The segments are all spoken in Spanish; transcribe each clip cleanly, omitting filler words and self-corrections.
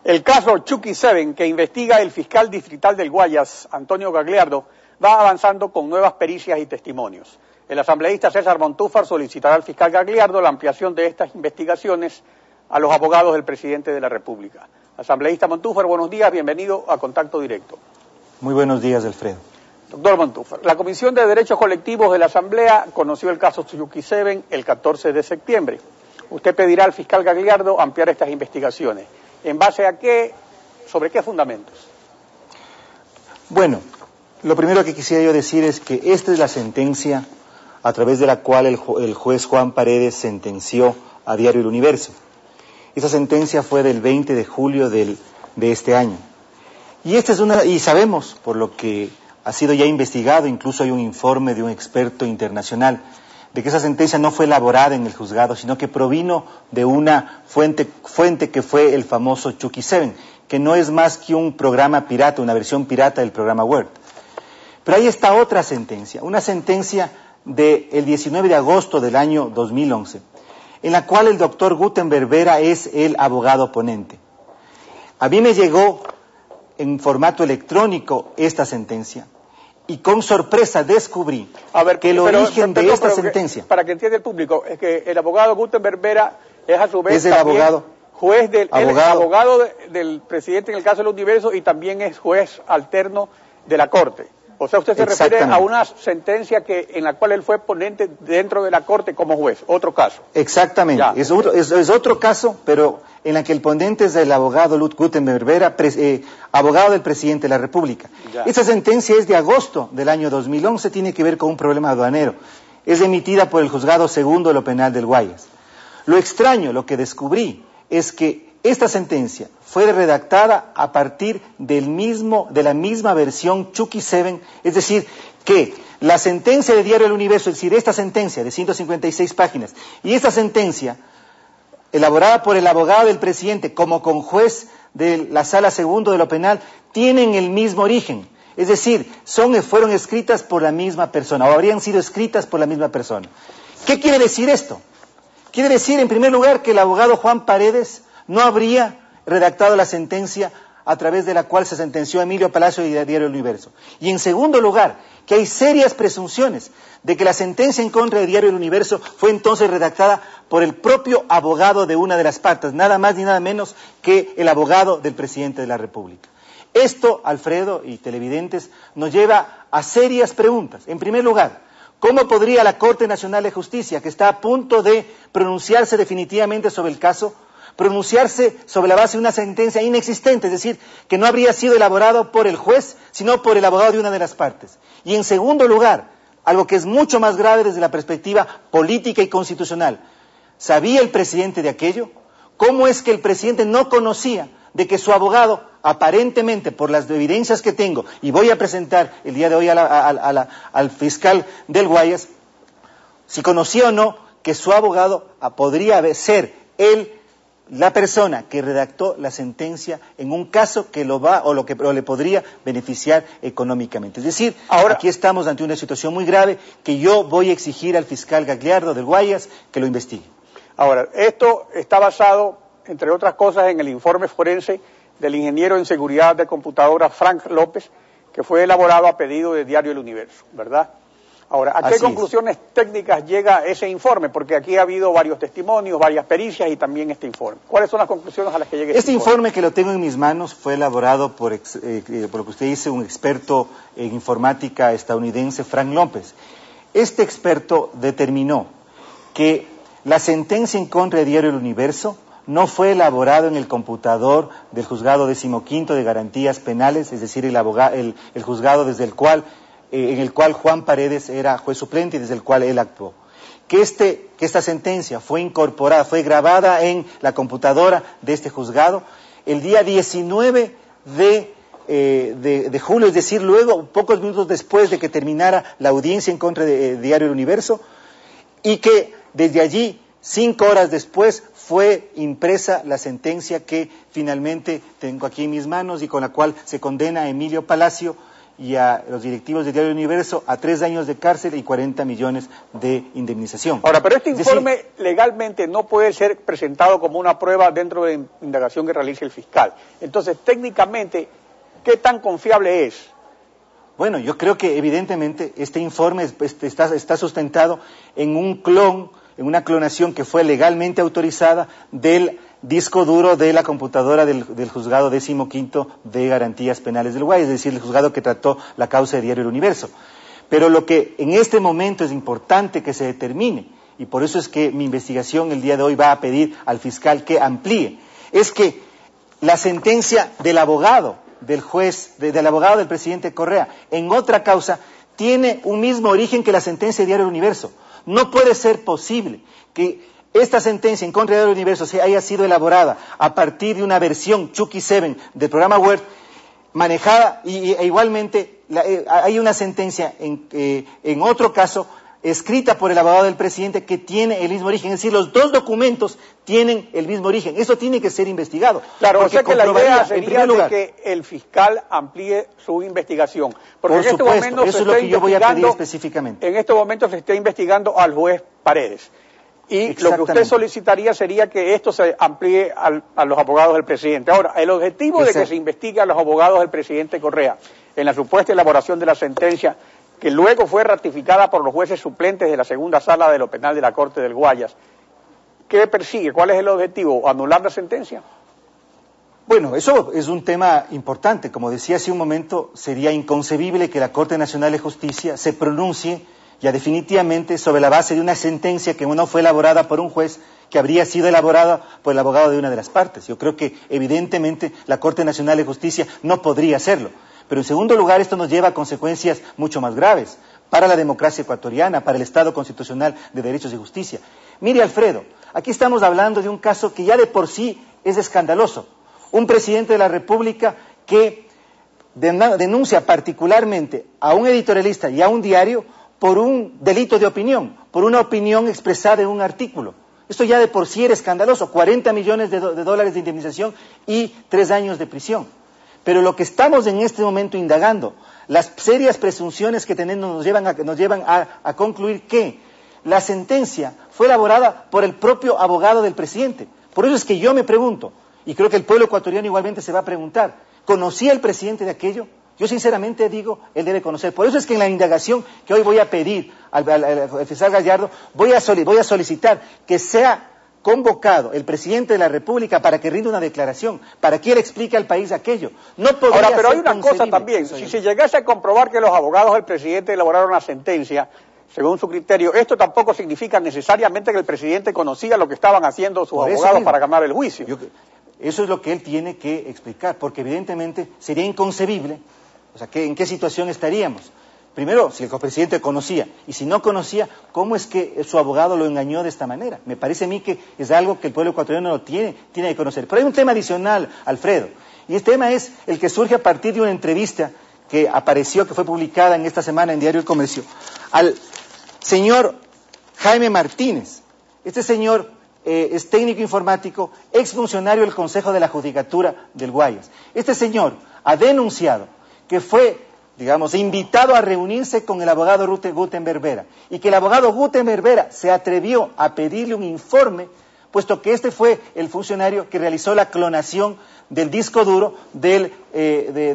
El caso Chucky 7, que investiga el fiscal distrital del Guayas, Antonio Gagliardo, va avanzando con nuevas pericias y testimonios. El asambleísta César Montúfar solicitará al fiscal Gagliardo la ampliación de estas investigaciones a los abogados del presidente de la República. Asambleísta Montúfar, buenos días, bienvenido a Contacto Directo. Muy buenos días, Alfredo. Doctor Montúfar, la Comisión de Derechos Colectivos de la Asamblea conoció el caso Chucky 7 el 14 de septiembre. Usted pedirá al fiscal Gagliardo ampliar estas investigaciones. ¿En base a qué? ¿Sobre qué fundamentos? Bueno, lo primero que quisiera yo decir es que esta es la sentencia a través de la cual el juez Juan Paredes sentenció a Diario El Universo. Esa sentencia fue del 20 de julio de este año. Y sabemos, por lo que ha sido ya investigado, incluso hay un informe de un experto internacional, de que esa sentencia no fue elaborada en el juzgado, sino que provino de una fuente que fue el famoso Chucky 7, que no es más que un programa pirata, una versión pirata del programa Word. Pero ahí está otra sentencia, una sentencia del 19 de agosto del año 2011, en la cual el doctor Gutenberg Vera es el abogado ponente. A mí me llegó en formato electrónico esta sentencia, y con sorpresa descubrí que el origen de esta sentencia... Para que entienda el público, es que el abogado Gutenberg Vera es a su vez es el abogado, juez abogado del presidente en el caso del Universo y también es juez alterno de la Corte. O sea, usted se refiere a una sentencia en la cual él fue ponente dentro de la Corte como juez, otro caso. Exactamente, es otro caso, pero en la que el ponente es el abogado Lud Gutenberg Vera, abogado del presidente de la República. Esa sentencia es de agosto del año 2011, tiene que ver con un problema aduanero. Es emitida por el Juzgado Segundo de lo Penal del Guayas. Lo extraño, lo que descubrí, es que esta sentencia fue redactada a partir de la misma versión Chucky 7, es decir, que la sentencia de Diario El Universo, es decir, esta sentencia de 156 páginas, y esta sentencia, elaborada por el abogado del presidente como conjuez de la Sala Segundo de lo Penal, tienen el mismo origen, es decir, fueron escritas por la misma persona, o habrían sido escritas por la misma persona. ¿Qué quiere decir esto? Quiere decir, en primer lugar, que el abogado Juan Paredes no habría redactado la sentencia a través de la cual se sentenció a Emilio Palacio y a Diario El Universo. Y en segundo lugar, que hay serias presunciones de que la sentencia en contra de Diario El Universo fue entonces redactada por el propio abogado de una de las partes, nada más ni nada menos que el abogado del presidente de la República. Esto, Alfredo y televidentes, nos lleva a serias preguntas. En primer lugar, ¿cómo podría la Corte Nacional de Justicia, que está a punto de pronunciarse definitivamente sobre el caso, pronunciarse sobre la base de una sentencia inexistente, es decir, que no habría sido elaborado por el juez, sino por el abogado de una de las partes? Y en segundo lugar, algo que es mucho más grave desde la perspectiva política y constitucional, ¿sabía el presidente de aquello? ¿Cómo es que el presidente no conocía de que su abogado, aparentemente por las evidencias que tengo, y voy a presentar el día de hoy al fiscal del Guayas, si conocía o no que su abogado podría ser la persona que redactó la sentencia en un caso que le podría beneficiar económicamente? Es decir, ahora aquí estamos ante una situación muy grave que yo voy a exigir al fiscal Gagliardo del Guayas que lo investigue. Ahora, esto está basado, entre otras cosas, en el informe forense del ingeniero en seguridad de computadora Frank López, que fue elaborado a pedido de Diario El Universo, ¿verdad? Ahora, ¿a qué conclusiones técnicas llega ese informe? Porque aquí ha habido varios testimonios, varias pericias y también este informe. ¿Cuáles son las conclusiones a las que llega este informe? Que lo tengo en mis manos fue elaborado por lo que usted dice, un experto en informática estadounidense, Frank López. Este experto determinó que la sentencia en contra de Diario El Universo no fue elaborado en el computador del Juzgado 15º de Garantías Penales, es decir, el juzgado en el cual Juan Paredes era juez suplente y desde el cual él actuó. Que esta sentencia fue incorporada, fue grabada en la computadora de este juzgado el día 19 de julio, es decir, luego, pocos minutos después de que terminara la audiencia en contra de Diario El Universo, y que desde allí, 5 horas después, fue impresa la sentencia que finalmente tengo aquí en mis manos y con la cual se condena a Emilio Palacio y a los directivos de Diario Universo a 3 años de cárcel y 40 millones de indemnización. Ahora, pero este informe legalmente no puede ser presentado como una prueba dentro de la indagación que realice el fiscal. Entonces, técnicamente, ¿qué tan confiable es? Bueno, yo creo que evidentemente este informe está sustentado en un clon, en una clonación que fue legalmente autorizada del disco duro de la computadora del juzgado 15º de garantías penales del Guayas, es decir, el juzgado que trató la causa de Diario El Universo. Pero lo que en este momento es importante que se determine, y por eso es que mi investigación el día de hoy va a pedir al fiscal que amplíe, es que la sentencia del abogado del juez, del abogado del presidente Correa, en otra causa, tiene un mismo origen que la sentencia de Diario El Universo. No puede ser posible que esta sentencia en contra de Diario Universo haya sido elaborada a partir de una versión Chucky 7 del programa Word, manejada, e igualmente hay una sentencia en otro caso, escrita por el abogado del presidente, que tiene el mismo origen. Es decir, los dos documentos tienen el mismo origen. Eso tiene que ser investigado. Claro, o sea que la idea sería de que el fiscal amplíe su investigación. Porque por supuesto, eso es lo que yo voy a pedir específicamente. En este momento se está investigando al juez Paredes. Y lo que usted solicitaría sería que esto se amplíe a los abogados del presidente. Ahora, el objetivo de que se investigue a los abogados del presidente Correa en la supuesta elaboración de la sentencia, que luego fue ratificada por los jueces suplentes de la segunda sala de lo penal de la Corte del Guayas, ¿qué persigue? ¿Cuál es el objetivo? ¿Anular la sentencia? Bueno, eso es un tema importante. Como decía hace un momento, sería inconcebible que la Corte Nacional de Justicia se pronuncie ya definitivamente sobre la base de una sentencia que no fue elaborada por un juez, que habría sido elaborada por el abogado de una de las partes. Yo creo que evidentemente la Corte Nacional de Justicia no podría hacerlo. Pero en segundo lugar, esto nos lleva a consecuencias mucho más graves para la democracia ecuatoriana, para el Estado constitucional de derechos y justicia. Mire, Alfredo, aquí estamos hablando de un caso que ya de por sí es escandaloso. Un presidente de la República que denuncia particularmente a un editorialista y a un diario por un delito de opinión, por una opinión expresada en un artículo. Esto ya de por sí era escandaloso, 40 millones de dólares de indemnización y 3 años de prisión. Pero lo que estamos en este momento indagando, las serias presunciones que tenemos nos llevan a concluir que la sentencia fue elaborada por el propio abogado del presidente. Por eso es que yo me pregunto, y creo que el pueblo ecuatoriano igualmente se va a preguntar, ¿conocía el presidente de aquello? Yo sinceramente digo, él debe conocer. Por eso es que en la indagación que hoy voy a pedir al fiscal Gallardo, voy a solicitar que sea convocado el presidente de la República para que rinda una declaración, para que él explique al país aquello. No podría Ahora, pero ser hay una cosa también, si se llegase a comprobar que los abogados del presidente elaboraron una sentencia, según su criterio, esto tampoco significa necesariamente que el presidente conocía lo que estaban haciendo sus abogados para ganar el juicio. Eso es lo que él tiene que explicar, porque evidentemente sería inconcebible, o sea, ¿en qué situación estaríamos? Primero, si el presidente conocía, y si no conocía, ¿cómo es que su abogado lo engañó de esta manera? Me parece a mí que es algo que el pueblo ecuatoriano lo tiene que conocer. Pero hay un tema adicional, Alfredo, y este tema es el que surge a partir de una entrevista que apareció, que fue publicada en esta semana en Diario El Comercio, al señor Jaime Martínez. Este señor es técnico informático, exfuncionario del Consejo de la Judicatura del Guayas. Este señor ha denunciado que fue, digamos, invitado a reunirse con el abogado Gutenberg Vera, y que el abogado Gutenberg Vera se atrevió a pedirle un informe, puesto que este fue el funcionario que realizó la clonación del disco duro de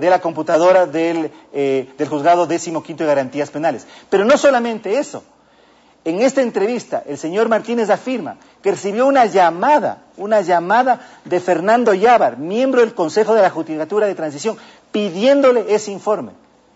la computadora del juzgado 15º de garantías penales. Pero no solamente eso. En esta entrevista, el señor Martínez afirma que recibió una llamada de Fernando Yávar, miembro del Consejo de la Judicatura de Transición, pidiéndole ese informe.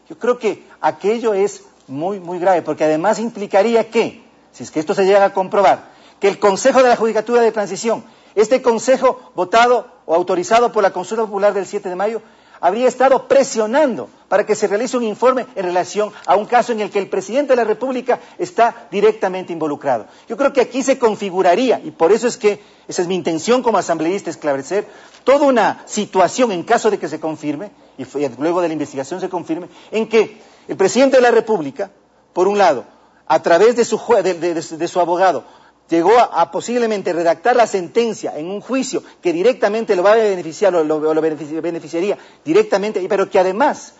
Yo creo que aquello es muy, muy grave, porque además implicaría que, si es que esto se llega a comprobar, que el Consejo de la Judicatura de Transición, este consejo votado o autorizado por la Consulta Popular del 7 de mayo, habría estado presionando para que se realice un informe en relación a un caso en el que el presidente de la República está directamente involucrado. Yo creo que aquí se configuraría, y por eso es que esa es mi intención como asambleísta, esclarecer toda una situación en caso de que se confirme, y luego de la investigación se confirme, en que el presidente de la República, por un lado, a través de su abogado, llegó a posiblemente redactar la sentencia en un juicio que directamente lo va a beneficiar, lo beneficiaría directamente, pero que además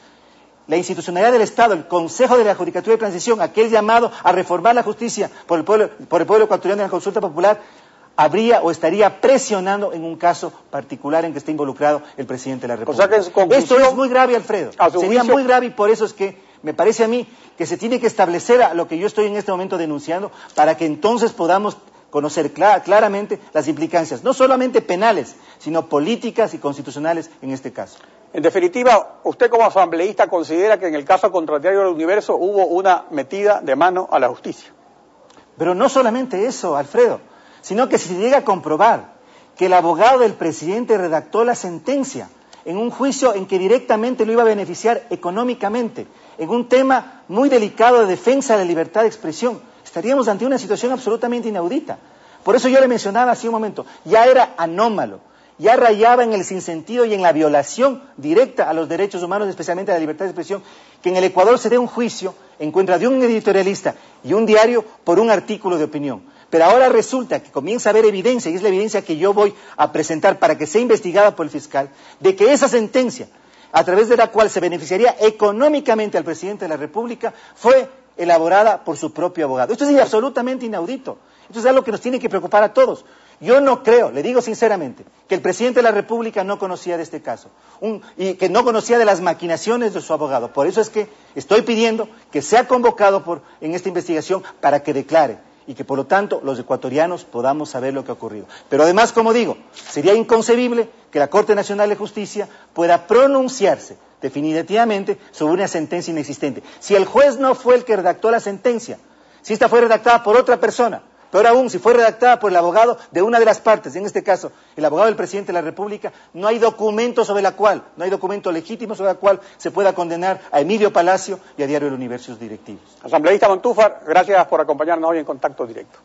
la institucionalidad del Estado, el Consejo de la Judicatura de Transición, aquel llamado a reformar la justicia por el pueblo ecuatoriano en la consulta popular, habría o estaría presionando en un caso particular en que esté involucrado el presidente de la República. O sea que esto es muy grave, Alfredo. Sería muy grave y por eso es que me parece a mí que se tiene que establecer a lo que yo estoy en este momento denunciando para que entonces podamos conocer claramente las implicancias, no solamente penales, sino políticas y constitucionales en este caso. En definitiva, usted como asambleísta considera que en el caso contra el Diario del Universo hubo una metida de mano a la justicia. Pero no solamente eso, Alfredo, sino que si se llega a comprobar que el abogado del presidente redactó la sentencia en un juicio en que directamente lo iba a beneficiar económicamente, en un tema muy delicado de defensa de la libertad de expresión, estaríamos ante una situación absolutamente inaudita. Por eso yo le mencionaba hace un momento, ya era anómalo, ya rayaba en el sinsentido y en la violación directa a los derechos humanos, especialmente a la libertad de expresión, que en el Ecuador se dé un juicio en contra de un editorialista y un diario por un artículo de opinión. Pero ahora resulta que comienza a haber evidencia, y es la evidencia que yo voy a presentar para que sea investigada por el fiscal, de que esa sentencia, a través de la cual se beneficiaría económicamente al presidente de la República, fue elaborada por su propio abogado. Esto es absolutamente inaudito. Esto es algo que nos tiene que preocupar a todos. Yo no creo, le digo sinceramente, que el presidente de la República no conocía de este caso y que no conocía de las maquinaciones de su abogado. Por eso es que estoy pidiendo que sea convocado en esta investigación para que declare y que por lo tanto los ecuatorianos podamos saber lo que ha ocurrido. Pero además, como digo, sería inconcebible que la Corte Nacional de Justicia pueda pronunciarse definitivamente sobre una sentencia inexistente. Si el juez no fue el que redactó la sentencia, si esta fue redactada por otra persona, peor aún, si fue redactada por el abogado de una de las partes, en este caso, el abogado del presidente de la República, no hay documento no hay documento legítimo sobre el cual se pueda condenar a Emilio Palacio y a Diario del Universo sus directivos. Asambleísta Montúfar, gracias por acompañarnos hoy en Contacto Directo.